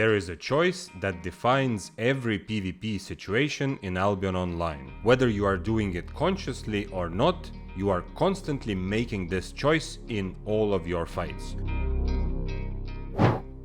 There is a choice that defines every PvP situation in Albion Online. Whether you are doing it consciously or not, you are constantly making this choice in all of your fights.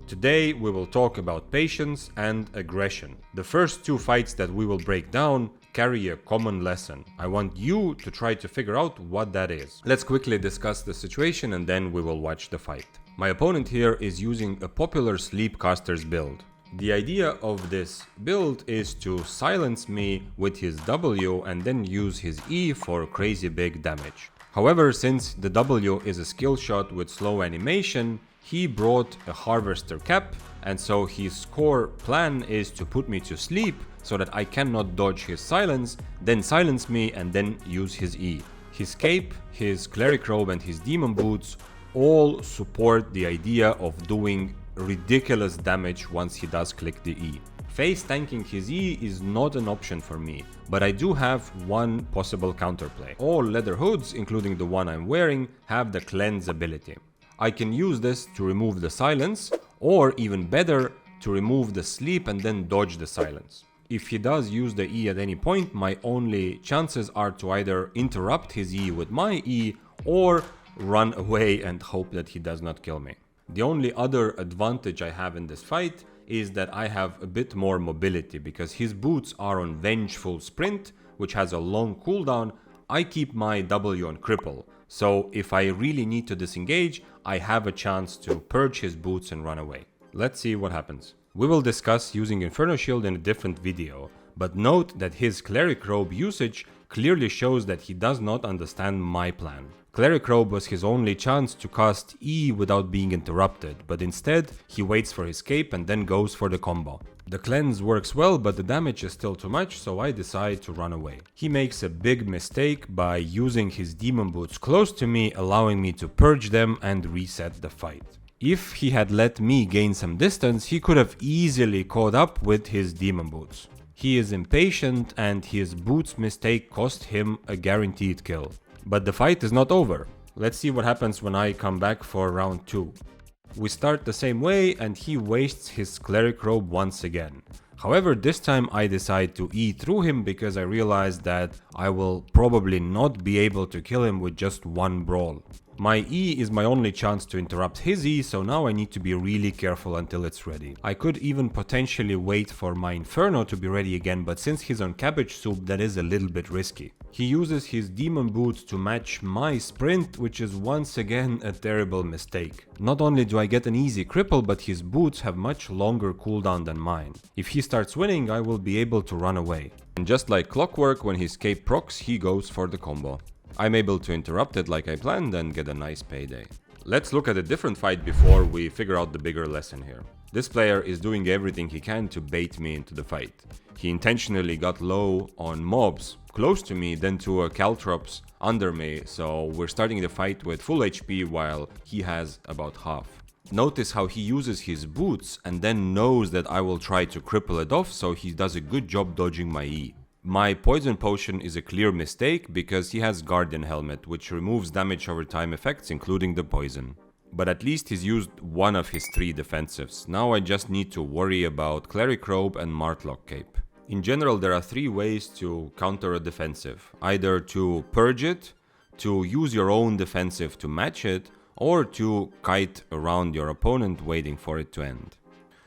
Today we will talk about patience and aggression. The first two fights that we will break down carry a common lesson. I want you to try to figure out what that is. Let's quickly discuss the situation and then we will watch the fight. My opponent here is using a popular Sleepcaster's build. The idea of this build is to silence me with his W and then use his E for crazy big damage. However, since the W is a skill shot with slow animation, he brought a Harvester cap, and so his core plan is to put me to sleep so that I cannot dodge his silence, then silence me and then use his E. His cape, his cleric robe and his demon boots all support the idea of doing ridiculous damage once he does click the E. Face tanking his E is not an option for me, but I do have one possible counterplay. All leather hoods, including the one I'm wearing, have the cleanse ability. I can use this to remove the silence, or even better, to remove the sleep and then dodge the silence. If he does use the E at any point, my only chances are to either interrupt his E with my E or run away and hope that he does not kill me. The only other advantage I have in this fight is that I have a bit more mobility because his boots are on Vengeful Sprint, which has a long cooldown. I keep my W on Cripple, so if I really need to disengage, I have a chance to purge his boots and run away. Let's see what happens. We will discuss using Inferno Shield in a different video, but note that his Cleric Robe usage clearly shows that he does not understand my plan. Cleric Robe was his only chance to cast E without being interrupted, but instead he waits for his cape and then goes for the combo. The cleanse works well, but the damage is still too much, so I decide to run away. He makes a big mistake by using his demon boots close to me, allowing me to purge them and reset the fight. If he had let me gain some distance, he could have easily caught up with his demon boots. He is impatient and his boots mistake cost him a guaranteed kill. But the fight is not over. Let's see what happens when I come back for round 2. We start the same way and he wastes his Cleric Robe once again. However, this time I decide to E through him because I realize that I will probably not be able to kill him with just one brawl. My E is my only chance to interrupt his E, so now I need to be really careful until it's ready. I could even potentially wait for my Inferno to be ready again, but since he's on cabbage soup, that is a little bit risky. He uses his demon boots to match my sprint, which is once again a terrible mistake. Not only do I get an easy cripple, but his boots have much longer cooldown than mine. If he starts winning, I will be able to run away. And just like clockwork, when his cape procs, he goes for the combo. I'm able to interrupt it like I planned and get a nice payday. Let's look at a different fight before we figure out the bigger lesson here. This player is doing everything he can to bait me into the fight. He intentionally got low on mobs close to me, then to a Caltrops under me, so we're starting the fight with full HP while he has about half. Notice how he uses his boots and then knows that I will try to cripple it off, so he does a good job dodging my E. My poison potion is a clear mistake because he has Guardian Helmet, which removes damage over time effects, including the poison. But at least he's used one of his 3 defensives. Now I just need to worry about Cleric Robe and Martlock Cape. In general, there are 3 ways to counter a defensive. Either to purge it, to use your own defensive to match it, or to kite around your opponent waiting for it to end.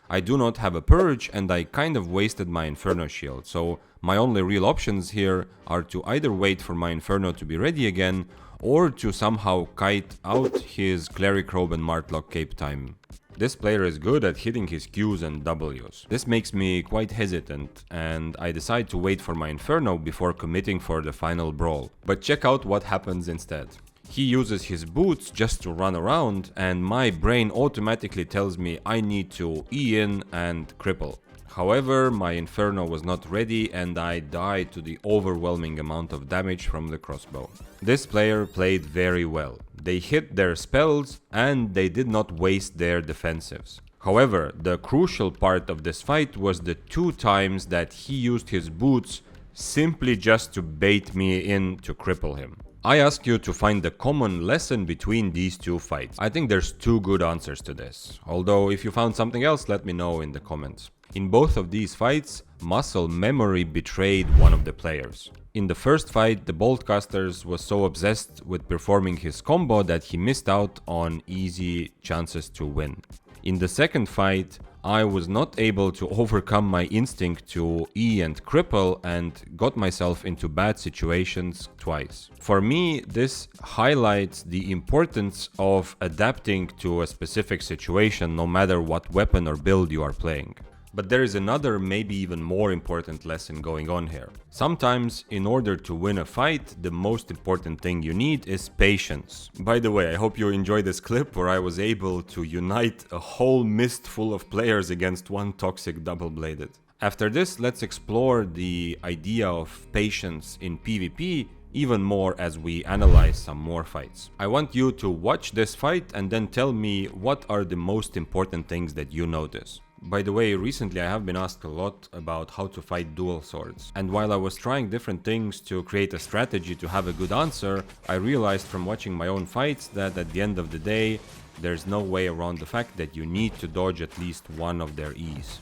I do not have a purge and I kind of wasted my Inferno Shield, so my only real options here are to either wait for my Inferno to be ready again or to somehow kite out his Cleric Robe and Martlock Cape time. This player is good at hitting his Qs and Ws. This makes me quite hesitant and I decide to wait for my Inferno before committing for the final brawl. But check out what happens instead. He uses his boots just to run around and my brain automatically tells me I need to E in and cripple. However, my Inferno was not ready and I died to the overwhelming amount of damage from the crossbow. This player played very well. They hit their spells and they did not waste their defensives. However, the crucial part of this fight was the 2 times that he used his boots simply just to bait me in to cripple him. I ask you to find the common lesson between these two fights. I think there's two good answers to this. Although if you found something else, let me know in the comments. In both of these fights, muscle memory betrayed one of the players. In the first fight, the Boltcasters was so obsessed with performing his combo that he missed out on easy chances to win. In the second fight, I was not able to overcome my instinct to E and cripple and got myself into bad situations twice. For me, this highlights the importance of adapting to a specific situation no matter what weapon or build you are playing. But there is another, maybe even more important lesson going on here. Sometimes, in order to win a fight, the most important thing you need is patience. By the way, I hope you enjoyed this clip where I was able to unite a whole mist full of players against one toxic double-bladed. After this, let's explore the idea of patience in PvP even more as we analyze some more fights. I want you to watch this fight and then tell me what are the most important things that you notice. By the way, recently I have been asked a lot about how to fight dual swords, and while I was trying different things to create a strategy to have a good answer, I realized from watching my own fights that at the end of the day, there's no way around the fact that you need to dodge at least one of their E's.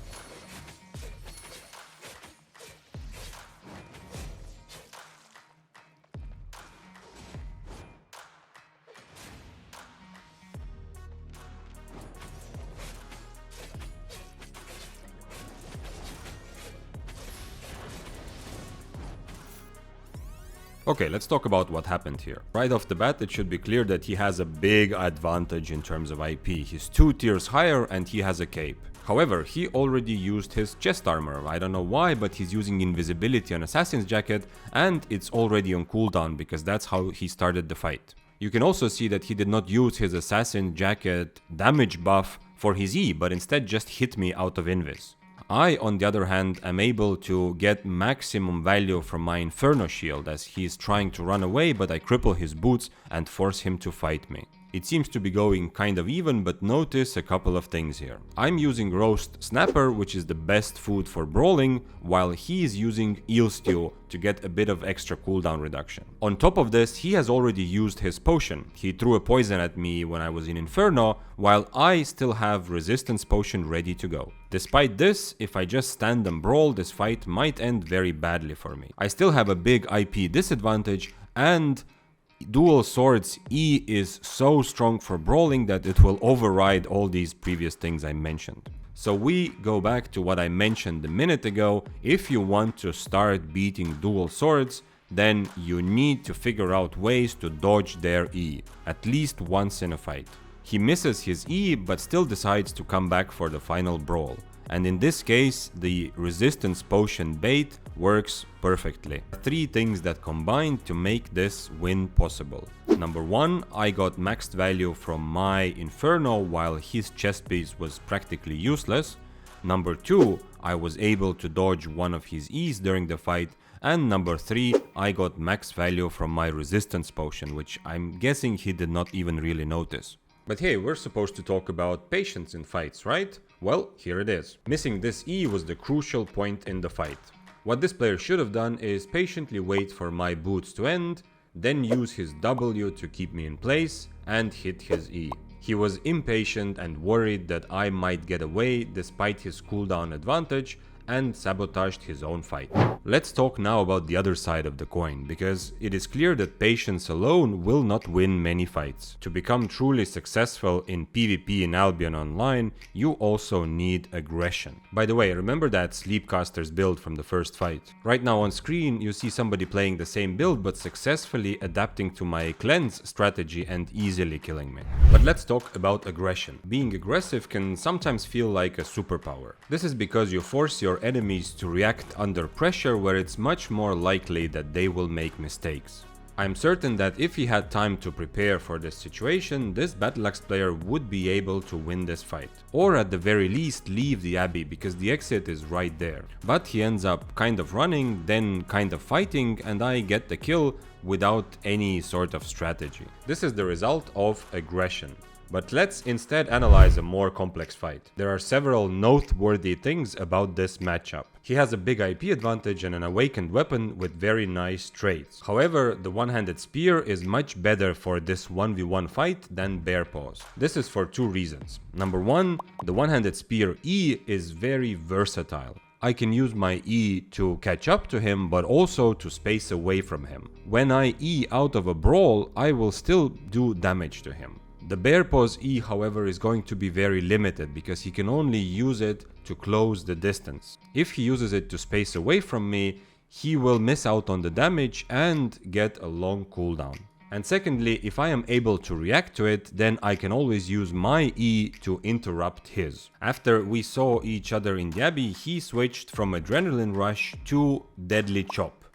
Okay, let's talk about what happened here. Right off the bat, it should be clear that he has a big advantage in terms of IP. He's 2 tiers higher and he has a cape. However, he already used his chest armor. I don't know why, but he's using invisibility on Assassin's Jacket and it's already on cooldown because that's how he started the fight. You can also see that he did not use his Assassin Jacket damage buff for his E, but instead just hit me out of invis. I, on the other hand, am able to get maximum value from my Inferno shield as he is trying to run away, but I cripple his boots and force him to fight me. It seems to be going kind of even, but notice a couple of things here. I'm using roast snapper, which is the best food for brawling, while he is using eel stew to get a bit of extra cooldown reduction. On top of this, he has already used his potion. He threw a poison at me when I was in Inferno, while I still have resistance potion ready to go. Despite this, if I just stand and brawl, this fight might end very badly for me. I still have a big IP disadvantage, and dual swords E is so strong for brawling that it will override all these previous things I mentioned. So we go back to what I mentioned a minute ago. If you want to start beating dual swords, then you need to figure out ways to dodge their E, at least once in a fight. He misses his E but still decides to come back for the final brawl. And in this case, the resistance potion bait works perfectly. 3 things that combine to make this win possible. Number 1, I got maxed value from my Inferno while his chest piece was practically useless. Number 2, I was able to dodge one of his E's during the fight. And number 3, I got max value from my resistance potion, which I'm guessing he did not even really notice. But hey, we're supposed to talk about patience in fights, right? Well, here it is. Missing this E was the crucial point in the fight. What this player should have done is patiently wait for my boots to end, then use his W to keep me in place and hit his E. He was impatient and worried that I might get away despite his cooldown advantage and sabotaged his own fight. Let's talk now about the other side of the coin, because it is clear that patience alone will not win many fights. To become truly successful in PvP in Albion Online, you also need aggression. By the way, remember that Sleepcaster's build from the first fight? Right now on screen you see somebody playing the same build but successfully adapting to my cleanse strategy and easily killing me. But let's talk about aggression. Being aggressive can sometimes feel like a superpower. This is because you force your enemies to react under pressure where it's much more likely that they will make mistakes. I'm certain that if he had time to prepare for this situation, this Battleaxe player would be able to win this fight. Or at the very least leave the Abbey, because the exit is right there. But he ends up kind of running, then kind of fighting, and I get the kill without any sort of strategy. This is the result of aggression. But let's instead analyze a more complex fight. There are several noteworthy things about this matchup. He has a big IP advantage and an awakened weapon with very nice traits. However, the one-handed spear is much better for this 1v1 fight than bear paws. This is for two reasons. Number one, the one-handed spear E is very versatile. I can use my E to catch up to him, but also to space away from him. When I E out of a brawl, I will still do damage to him. The bear paws E, however, is going to be very limited because he can only use it to close the distance. If he uses it to space away from me, he will miss out on the damage and get a long cooldown. And secondly, if I am able to react to it, then I can always use my E to interrupt his. After we saw each other in the Abbey, he switched from Adrenaline Rush to Deadly Chop.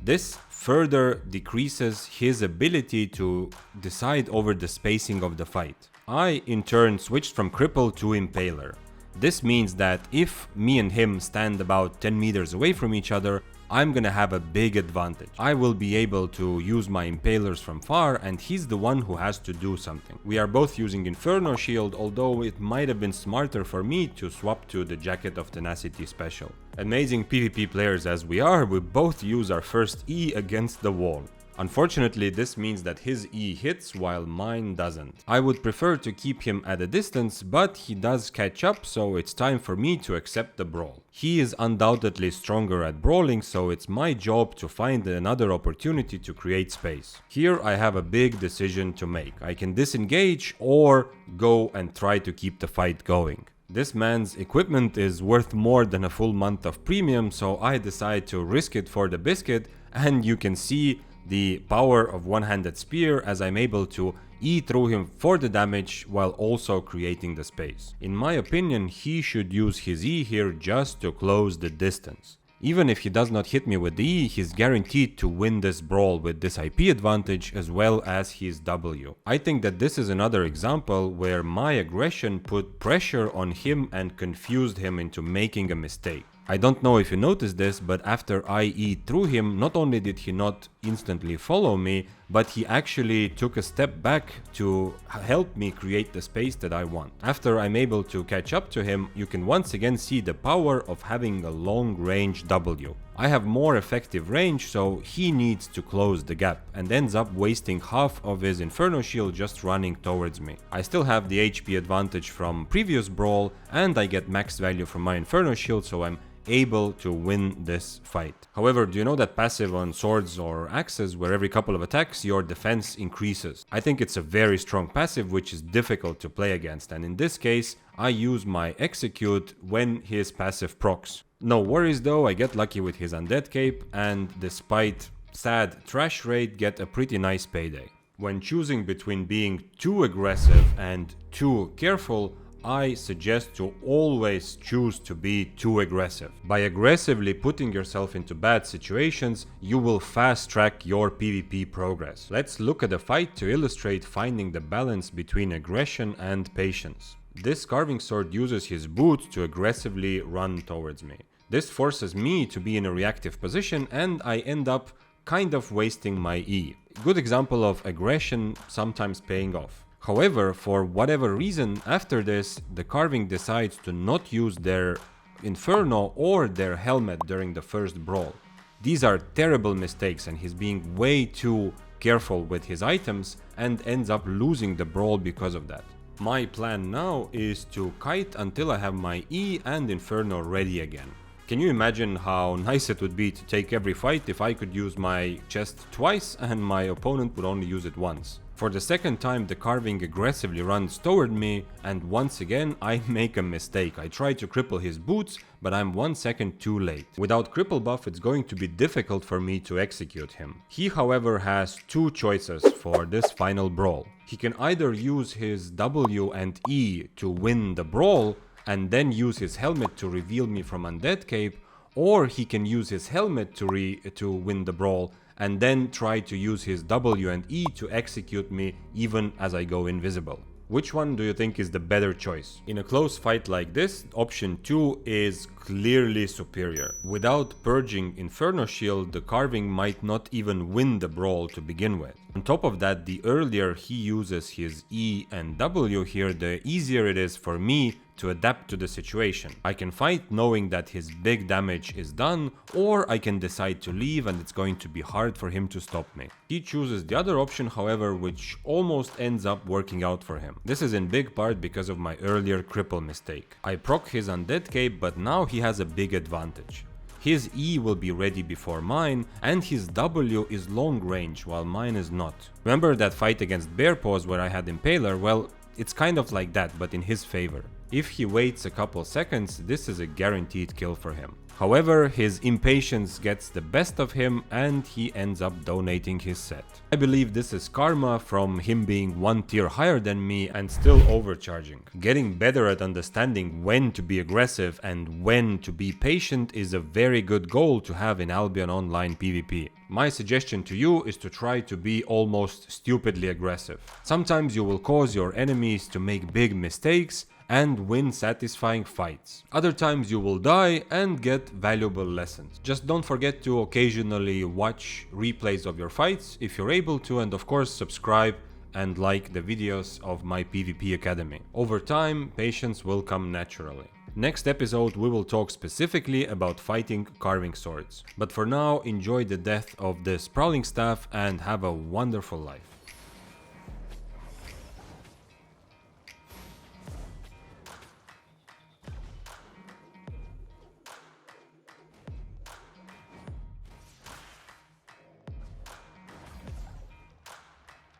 This further decreases his ability to decide over the spacing of the fight. I, in turn, switched from Cripple to Impaler. This means that if me and him stand about 10 meters away from each other, I'm gonna have a big advantage. I will be able to use my impalers from far and he's the one who has to do something. We are both using Inferno Shield, although it might have been smarter for me to swap to the Jacket of Tenacity special. Amazing PvP players as we are, we both use our first E against the wall. Unfortunately, this means that his E hits while mine doesn't. I would prefer to keep him at a distance, but he does catch up, so it's time for me to accept the brawl. He is undoubtedly stronger at brawling, so it's my job to find another opportunity to create space. Here I have a big decision to make. I can disengage or go and try to keep the fight going. This man's equipment is worth more than a full month of premium, so I decide to risk it for the biscuit, and you can see the power of one-handed spear as I'm able to E through him for the damage while also creating the space. In my opinion, he should use his E here just to close the distance. Even if he does not hit me with the E, he's guaranteed to win this brawl with this IP advantage as well as his W. I think that this is another example where my aggression put pressure on him and confused him into making a mistake. I don't know if you noticed this, but after I E through him, not only did he not instantly follow me, but he actually took a step back to help me create the space that I want. After I'm able to catch up to him, you can once again see the power of having a long range W. I have more effective range, so he needs to close the gap and ends up wasting half of his Inferno Shield just running towards me. I still have the HP advantage from previous brawl and I get max value from my Inferno Shield, so I'm able to win this fight. However, do you know that passive on swords or axes where every couple of attacks your defense increases? I think it's a very strong passive which is difficult to play against, and in this case I use my execute when his passive procs. No worries though, I get lucky with his undead cape and despite sad trash rate get a pretty nice payday. When choosing between being too aggressive and too careful, I suggest to always choose to be too aggressive. By aggressively putting yourself into bad situations, you will fast track your PvP progress. Let's look at a fight to illustrate finding the balance between aggression and patience. This carving sword uses his boot to aggressively run towards me. This forces me to be in a reactive position and I end up kind of wasting my E. Good example of aggression sometimes paying off. However, for whatever reason, after this, the carving decides to not use their Inferno or their helmet during the first brawl. These are terrible mistakes and he's being way too careful with his items and ends up losing the brawl because of that. My plan now is to kite until I have my E and Inferno ready again. Can you imagine how nice it would be to take every fight if I could use my chest twice and my opponent would only use it once? For the second time, the carving aggressively runs toward me and once again I make a mistake. I try to cripple his boots, but I'm 1 second too late. Without cripple buff, it's going to be difficult for me to execute him. He, however, has two choices for this final brawl. He can either use his W and E to win the brawl and then use his helmet to reveal me from Undead Cape, or he can use his helmet to win the brawl and then try to use his W and E to execute me even as I go invisible. Which one do you think is the better choice? In a close fight like this, option 2 is clearly superior. Without purging Inferno Shield, the Carving might not even win the brawl to begin with. On top of that, the earlier he uses his E and W here, the easier it is for me to adapt to the situation. I can fight knowing that his big damage is done, or I can decide to leave and it's going to be hard for him to stop me. He chooses the other option, however, which almost ends up working out for him. This is in big part because of my earlier cripple mistake. I proc his undead cape, but now he has a big advantage. His E will be ready before mine, and his W is long range while mine is not. Remember that fight against Bear Paws where I had Impaler? Well, it's kind of like that, but in his favor. If he waits a couple seconds, this is a guaranteed kill for him. However, his impatience gets the best of him and he ends up donating his set. I believe this is karma from him being one tier higher than me and still overcharging. Getting better at understanding when to be aggressive and when to be patient is a very good goal to have in Albion Online PvP. My suggestion to you is to try to be almost stupidly aggressive. Sometimes you will cause your enemies to make big mistakes and win satisfying fights. Other times you will die and get valuable lessons. Just don't forget to occasionally watch replays of your fights if you're able to, and of course subscribe and like the videos of my PvP Academy. Over time, patience will come naturally. Next episode we will talk specifically about fighting carving swords. But for now, enjoy the death of the Sprawling Staff and have a wonderful life.